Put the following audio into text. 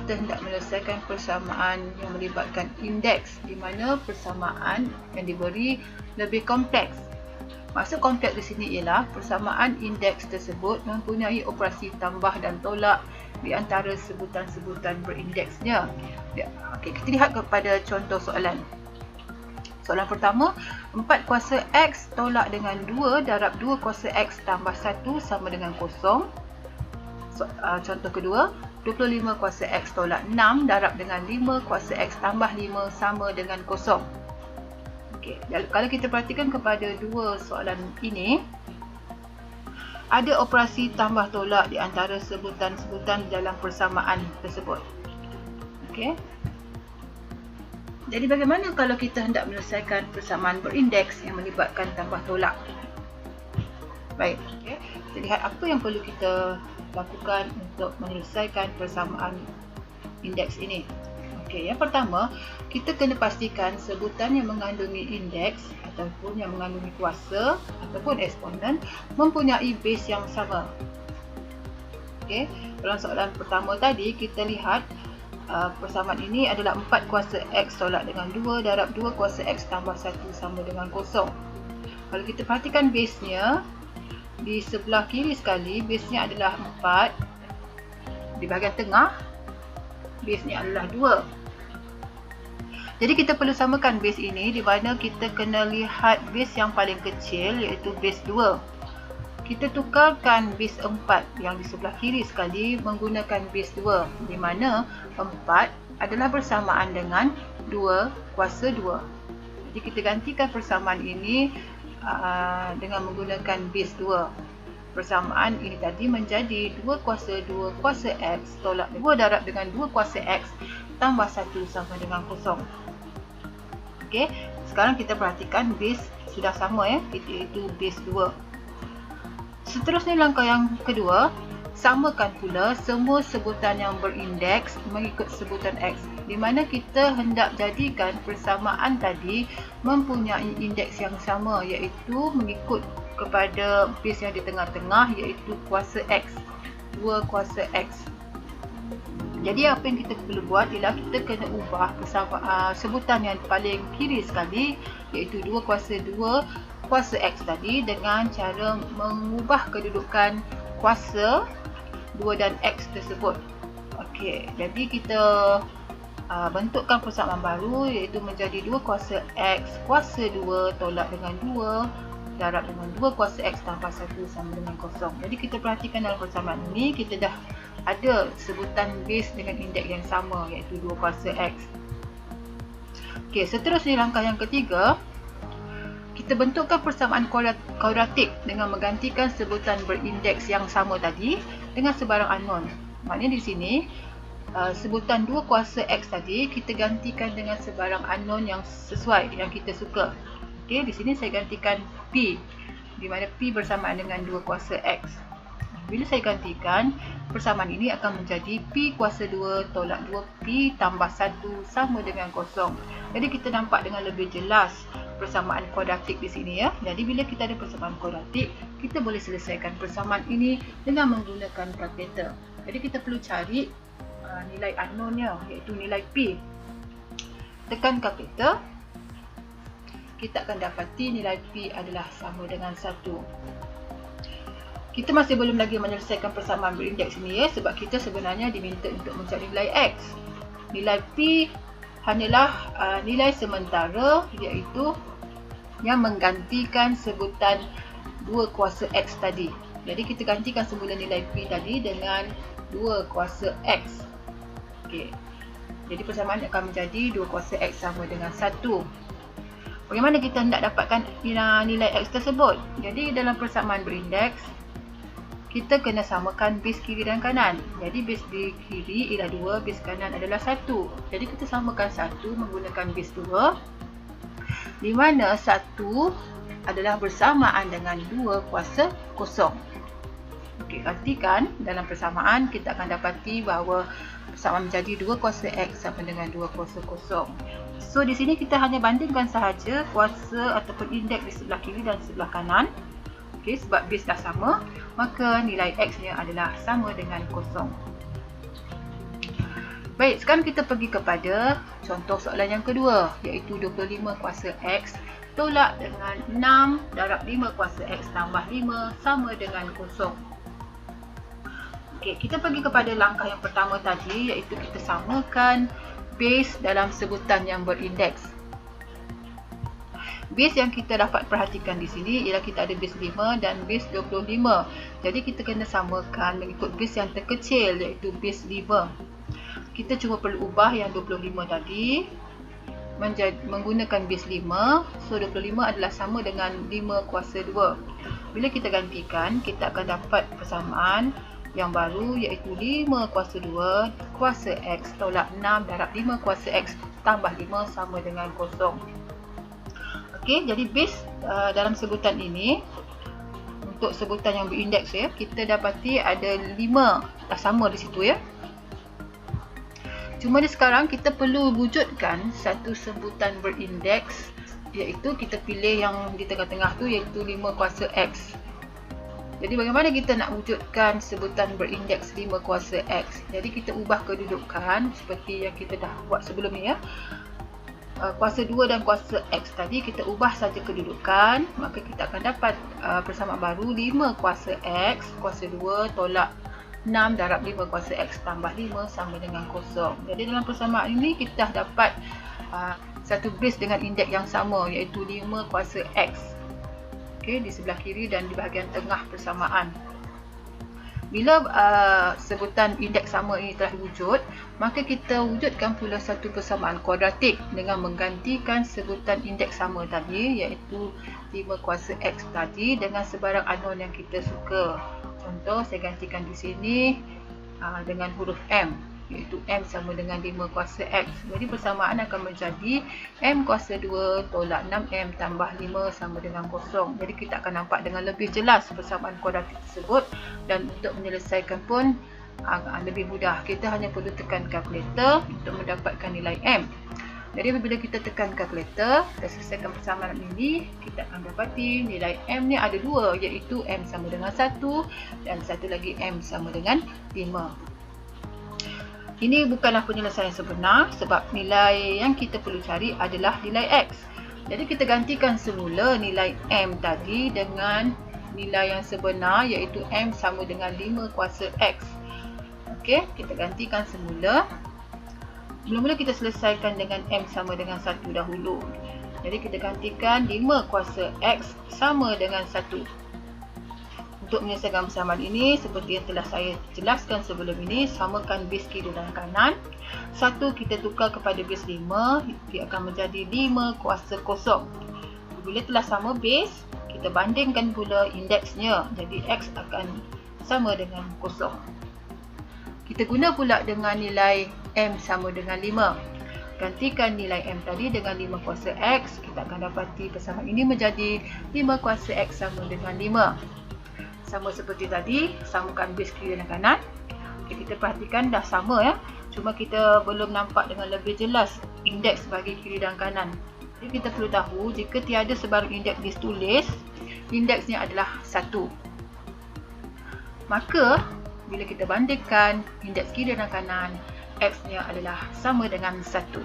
kita hendak menyelesaikan persamaan yang melibatkan indeks, di mana persamaan yang diberi lebih kompleks. Maksud kompleks di sini ialah persamaan indeks tersebut mempunyai operasi tambah dan tolak di antara sebutan-sebutan berindeksnya. Okey, kita lihat kepada contoh soalan. Soalan pertama, 4 kuasa X tolak dengan 2 darab 2 kuasa X tambah 1 sama dengan kosong. Contoh kedua, 25 kuasa X tolak 6 darab dengan 5 kuasa X tambah 5 sama dengan kosong. Okey, kalau kita perhatikan kepada dua soalan ini, ada operasi tambah tolak di antara sebutan-sebutan dalam persamaan tersebut. Okey. Jadi bagaimana kalau kita hendak menyelesaikan persamaan berindeks yang melibatkan tambah tolak? Baik, okay. Kita lihat apa yang perlu kita lakukan untuk menyelesaikan persamaan indeks ini. Okey, yang pertama, kita kena pastikan sebutan yang mengandungi indeks ataupun yang mengandungi kuasa ataupun eksponen mempunyai base yang sama. Okey, dalam soalan pertama tadi kita lihat persamaan ini adalah 4 kuasa X tolak dengan 2 darab 2 kuasa X tambah 1 sama dengan kosong. Kalau kita perhatikan base-nya, di sebelah kiri sekali, base-nya adalah 4. Di bahagian tengah, base-nya adalah 2. Jadi kita perlu samakan base ini, di mana kita kena lihat base yang paling kecil, iaitu base 2. Kita tukarkan base 4 yang di sebelah kiri sekali menggunakan base 2, di mana 4 adalah bersamaan dengan 2 kuasa 2. Jadi kita gantikan persamaan ini dengan menggunakan base 2. Persamaan ini tadi menjadi 2 kuasa 2 kuasa X tolak 2 darab dengan 2 kuasa X tambah 1 sama dengan kosong. Okey, sekarang kita perhatikan base sudah sama ya, iaitu base 2. Seterusnya langkah yang kedua, samakan pula semua sebutan yang berindeks mengikut sebutan X, di mana kita hendak jadikan persamaan tadi mempunyai indeks yang sama, iaitu mengikut kepada base yang di tengah-tengah, iaitu kuasa X, 2 kuasa X. Jadi apa yang kita perlu buat ialah kita kena ubah sebutan yang paling kiri sekali, iaitu 2 kuasa 2 kuasa X tadi dengan cara mengubah kedudukan kuasa 2 dan X tersebut. Okey, jadi kita bentukkan persamaan baru, iaitu menjadi 2 kuasa X kuasa 2 tolak dengan 2 darab dengan 2 kuasa X tambah 1 sama dengan kosong. Jadi kita perhatikan dalam persamaan ini, kita dah ada sebutan base dengan indeks yang sama, iaitu 2 kuasa X. Okey, seterusnya langkah yang ketiga, kita bentukkan persamaan kuadratik dengan menggantikan sebutan berindeks yang sama tadi dengan sebarang unknown. Maknanya di sini sebutan 2 kuasa X tadi kita gantikan dengan sebarang unknown yang sesuai, yang kita suka. Okey, di sini saya gantikan P, di mana P bersamaan dengan 2 kuasa X. Bila saya gantikan, persamaan ini akan menjadi P kuasa 2 tolak 2P tambah 1 sama dengan kosong. Jadi kita nampak dengan lebih jelas persamaan kuadratik di sini ya. Jadi bila kita ada persamaan kuadratik, kita boleh selesaikan persamaan ini dengan menggunakan kalkulator. Jadi kita perlu cari nilai unknown-nya, iaitu nilai P. Tekan kalkulator, kita akan dapati nilai P adalah sama dengan 1. Kita masih belum lagi menyelesaikan persamaan berindeks ini ya, sebab kita sebenarnya diminta untuk mencari nilai X. Nilai P hanyalah nilai sementara, iaitu yang menggantikan sebutan 2 kuasa X tadi. Jadi kita gantikan semula nilai P tadi dengan 2 kuasa X. Okey. Jadi persamaan akan menjadi 2 kuasa X sama dengan 1. Bagaimana kita hendak dapatkan nilai X tersebut? Jadi dalam persamaan berindeks, kita kena samakan base kiri dan kanan. Jadi base di kiri ialah 2, base kanan adalah 1. Jadi kita samakan 1 menggunakan base 2, di mana 1 adalah bersamaan dengan 2 kuasa kosong. Okey, artikan dalam persamaan kita akan dapati bahawa persamaan menjadi 2 kuasa X sama dengan 2 kuasa kosong. So di sini kita hanya bandingkan sahaja kuasa ataupun indeks di sebelah kiri dan sebelah kanan. Okey, sebab base dah sama, maka nilai X nya adalah sama dengan kosong. Baik, sekarang kita pergi kepada contoh soalan yang kedua, iaitu 25 kuasa X tolak dengan 6 darab 5 kuasa X tambah 5 sama dengan 0. Okey, kita pergi kepada langkah yang pertama tadi, iaitu kita samakan base dalam sebutan yang berindeks. Base yang kita dapat perhatikan di sini ialah kita ada base 5 dan base 25. Jadi kita kena samakan mengikut base yang terkecil, iaitu base 5. Kita cuma perlu ubah yang 25 tadi menggunakan base 5. So 25 adalah sama dengan 5 kuasa 2. Bila kita gantikan, kita akan dapat persamaan yang baru, iaitu 5 kuasa 2 kuasa X tolak 6 darab 5 kuasa X tambah 5 sama dengan 0. Okey, jadi base dalam sebutan ini, untuk sebutan yang berindeks ya, kita dapati ada 5 dah sama di situ ya. Cuma sekarang kita perlu wujudkan satu sebutan berindeks, iaitu kita pilih yang di tengah-tengah tu, iaitu 5 kuasa X. Jadi bagaimana kita nak wujudkan sebutan berindeks 5 kuasa X? Jadi kita ubah kedudukan seperti yang kita dah buat sebelum ni ya. Kuasa 2 dan kuasa X tadi kita ubah saja kedudukan, maka kita akan dapat persamaan baru 5 kuasa X kuasa 2 tolak 6 darab 5 kuasa X tambah 5 sama dengan 0. Jadi dalam persamaan ini kita dah dapat satu base dengan indeks yang sama, iaitu 5 kuasa X. Okey, di sebelah kiri dan di bahagian tengah persamaan. Bila sebutan indeks sama ini telah wujud, maka kita wujudkan pula satu persamaan kuadratik dengan menggantikan sebutan indeks sama tadi, iaitu 5 kuasa X tadi dengan sebarang unknown yang kita suka. Contoh, saya gantikan di sini dengan huruf M, iaitu M sama dengan 5 kuasa X. Jadi persamaan akan menjadi M kuasa 2 tolak 6M tambah 5 sama dengan 0. Jadi kita akan nampak dengan lebih jelas persamaan kuadratik tersebut, dan untuk menyelesaikan pun lebih mudah. Kita hanya perlu tekan kalkulator untuk mendapatkan nilai M. Jadi apabila kita tekan kalkulator, kita selesaikan persamaan ini, kita akan dapati nilai M ni ada 2, iaitu M sama dengan 1 dan satu lagi M sama dengan 5. Ini bukanlah penyelesaian sebenar, sebab nilai yang kita perlu cari adalah nilai X. Jadi kita gantikan semula nilai M tadi dengan nilai yang sebenar, iaitu M sama dengan 5 kuasa X. Okey, kita gantikan semula. Mula-mula kita selesaikan dengan M sama dengan 1 dahulu. Jadi kita gantikan 5 kuasa X sama dengan 1. Untuk menyelesaikan persamaan ini, seperti yang telah saya jelaskan sebelum ini, samakan base kiri dan kanan. 1 kita tukar kepada base 5, dia akan menjadi 5 kuasa 0. Bila telah sama base, kita bandingkan pula indeksnya. Jadi X akan sama dengan 0. Kita guna pula dengan nilai M sama dengan 5. Gantikan nilai M tadi dengan 5 kuasa X, kita akan dapati persamaan ini menjadi 5 kuasa X sama dengan 5. Sama seperti tadi, samakan base kiri dan kanan. Okay, kita perhatikan dah sama ya. Cuma kita belum nampak dengan lebih jelas indeks bagi kiri dan kanan. Jadi kita perlu tahu, jika tiada sebarang indeks ditulis, indeksnya adalah 1. Maka bila kita bandingkan indeks kiri dan kanan, X-nya adalah sama dengan 1.